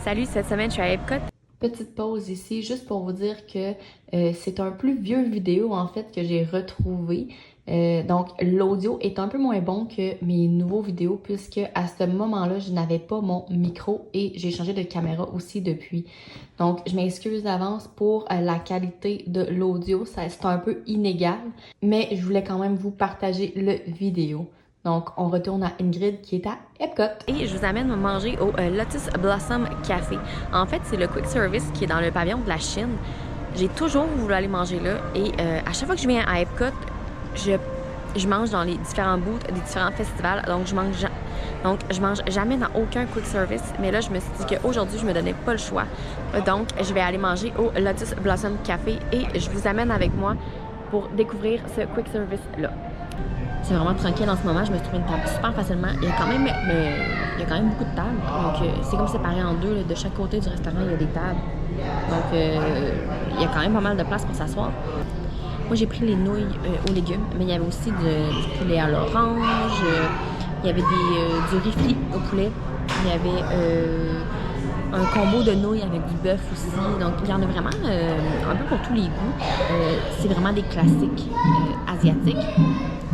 Salut, cette semaine, je suis à Epcot. Petite pause ici, juste pour vous dire que c'est un plus vieux vidéo en fait que j'ai retrouvé. Donc l'audio est un peu moins bon que mes nouveaux vidéos puisque à ce moment-là, je n'avais pas mon micro et j'ai changé de caméra aussi depuis. Donc je m'excuse d'avance pour la qualité de l'audio, c'est un peu inégal, mais je voulais quand même vous partager le vidéo. Donc, on retourne à Ingrid qui est à Epcot. Et je vous amène manger au Lotus Blossom Café. En fait, c'est le quick service qui est dans le pavillon de la Chine. J'ai toujours voulu aller manger là. Et à chaque fois que je viens à Epcot, je mange dans les différents booths des différents festivals. Donc, je mange jamais dans aucun quick service. Mais là, je me suis dit qu'aujourd'hui, je me donnais pas le choix. Donc, je vais aller manger au Lotus Blossom Café et je vous amène avec moi pour découvrir ce quick service-là. C'est vraiment tranquille en ce moment. Je me suis trouvé une table super facilement. Il y a quand même beaucoup de tables. Donc, c'est comme séparé en deux. Là. De chaque côté du restaurant, il y a des tables. Donc, il y a quand même pas mal de place pour s'asseoir. Moi, j'ai pris les nouilles aux légumes, mais il y avait aussi du poulet à l'orange. Il y avait du riz frit au poulet. Il y avait un combo de nouilles avec du bœuf aussi. Donc, il y en a vraiment un peu pour tous les goûts. C'est vraiment des classiques asiatiques.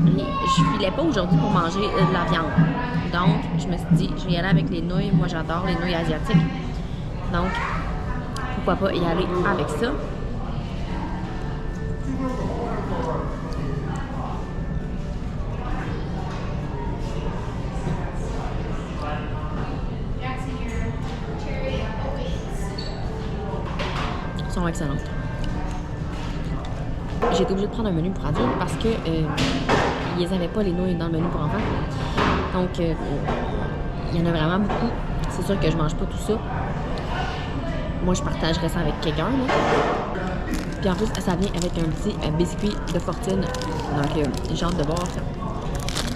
Et je filais pas aujourd'hui pour manger de la viande. Donc, je me suis dit, je vais y aller avec les nouilles. Moi, j'adore les nouilles asiatiques. Donc, pourquoi pas y aller avec ça. Elles sont excellentes. J'ai été obligée de prendre un menu pour adultes parce que ils n'avaient pas les nouilles dans le menu pour enfants. Donc, il y en a vraiment beaucoup. C'est sûr que je mange pas tout ça. Moi, je partagerais ça avec quelqu'un. Puis en plus, ça vient avec un petit biscuit de fortune. Donc, j'ai hâte de voir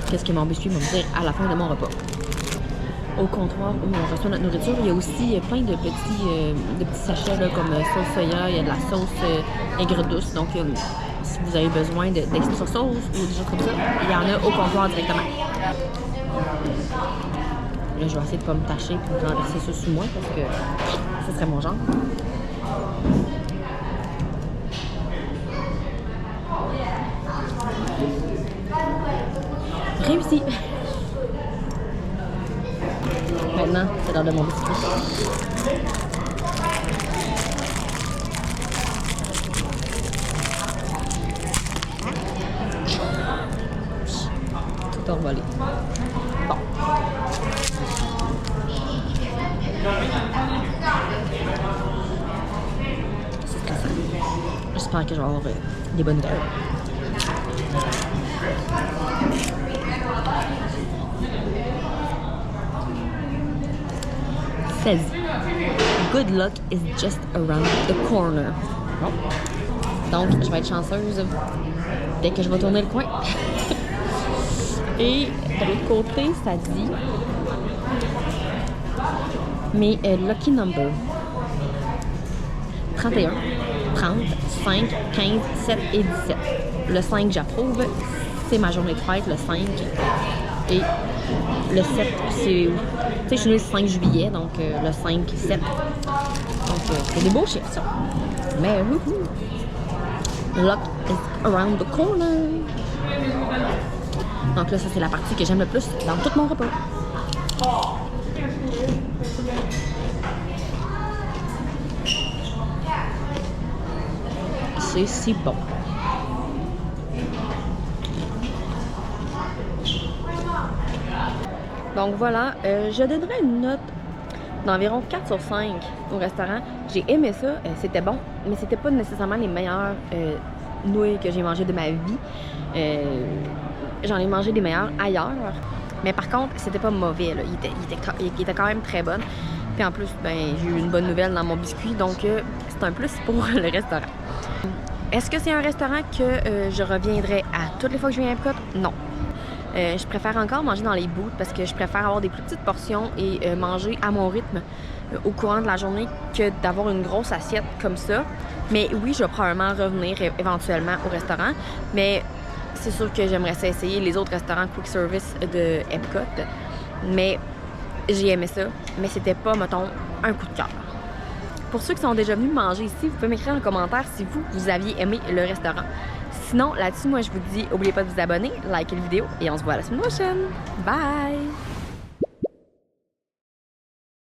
qu'est-ce que mon biscuit va me dire à la fin de mon repas. Au comptoir où on reçoit notre nourriture, il y a aussi plein de petits sachets là, comme sauce soya, il y a de la sauce aigre douce. Donc, si vous avez besoin d'extra sauce ou des choses comme ça, il y en a au comptoir directement. Là, je vais essayer de ne pas me tâcher et de renverser ça sous moi parce que ce serait mon genre. Réussi! Maintenant, c'est l'heure de mon biscuit. Tout envolé. Bon. C'est stressant. J'espère que je vais avoir des bonnes nouvelles. Says, good luck is just around the corner. Bon. Donc, je vais être chanceuse dès que je vais tourner le coin. Et de l'autre côté, ça dit mes lucky number 31, 30, 5, 15, 7 et 17. Le 5, j'approuve. C'est ma journée de fête, le 5. Et le 7, c'est... Tu sais, je suis née le 5 juillet, donc le 5, 7. Donc, c'est des beaux chiffres, ça. Mais, wouhou! Luck is around the corner. Donc là, ça, c'est la partie que j'aime le plus dans tout mon repas. C'est si bon. Donc voilà, je donnerais une note d'environ 4 sur 5 au restaurant. J'ai aimé ça, c'était bon, mais c'était pas nécessairement les meilleures nouilles que j'ai mangées de ma vie. J'en ai mangé des meilleures ailleurs, mais par contre, c'était pas mauvais, là. Il était quand même très bon. Puis en plus, ben, j'ai eu une bonne nouvelle dans mon biscuit, donc c'est un plus pour le restaurant. Est-ce que c'est un restaurant que je reviendrai à toutes les fois que je viens à Epcot? Non. Je préfère encore manger dans les booths parce que je préfère avoir des plus petites portions et manger à mon rythme au courant de la journée que d'avoir une grosse assiette comme ça. Mais oui, je vais probablement revenir éventuellement au restaurant, mais c'est sûr que j'aimerais ça essayer les autres restaurants quick service de Epcot. Mais j'ai aimé ça, mais c'était pas, mettons, un coup de cœur. Pour ceux qui sont déjà venus manger ici, vous pouvez m'écrire en commentaire si vous aviez aimé le restaurant. Sinon, là-dessus, moi, je vous dis, n'oubliez pas de vous abonner, likez la vidéo et on se voit la semaine prochaine. Bye!